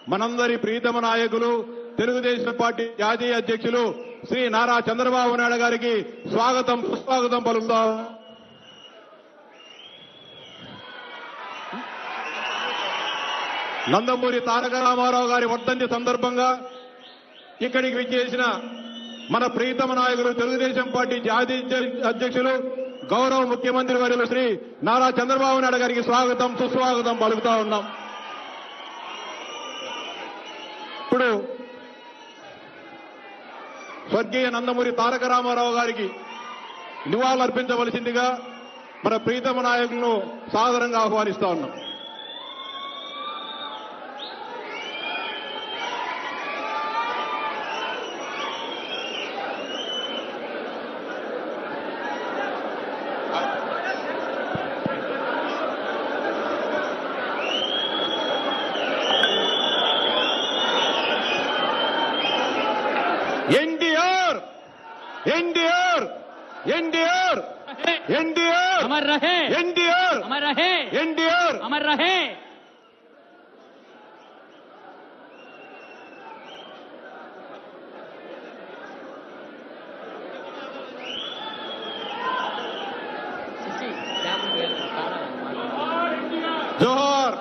మనందరి ప్రీతమ నాయకులు తెలుగుదేశం పార్టీ జాతీయ అధ్యక్షులు శ్రీ నారా చంద్రబాబు నాయుడు గారికి స్వాగతం సుస్వాగతం పలుకుతాం. నందమూరి తారక రామారావు గారి వర్ధంతి సందర్భంగా ఇక్కడికి విచ్చేసిన మన ప్రీతమ నాయకులు తెలుగుదేశం పార్టీ జాతీయ అధ్యక్షులు గౌరవ ముఖ్యమంత్రి వర్యులు శ్రీ నారా చంద్రబాబు నాయుడు గారికి స్వాగతం సుస్వాగతం పలుకుతా ఉన్నాం. ఇప్పుడు స్వర్గీయ నందమూరి తారక రామారావు గారికి నివాళులర్పించవలసిందిగా మన ప్రీతమ నాయకులను సాదరంగా ఆహ్వానిస్తా ఉన్నాం. एनडीआर एनडीआर एनडीआर एनडीआर अमर रहे, एनडीआर अमर रहे, एनडीआर अमर रहे. जोहर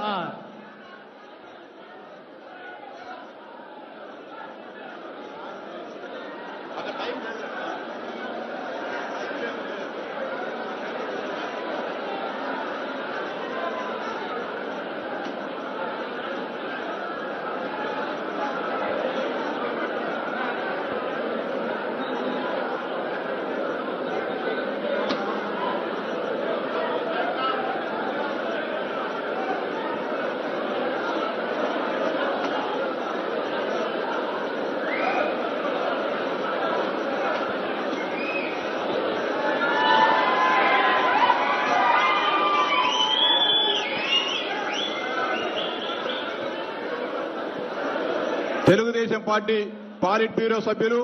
తెలుగుదేశం పార్టీ పాలిట్ బ్యూరో సభ్యులు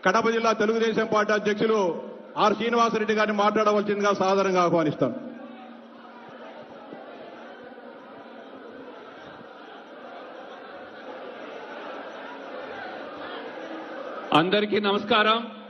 కడప జిల్లా తెలుగుదేశం పార్టీ అధ్యక్షులు ఆర్ శ్రీనివాసరెడ్డి గారిని మాట్లాడవలసిందిగా సాదరంగా ఆహ్వానిస్తాను. అందరికీ నమస్కారం.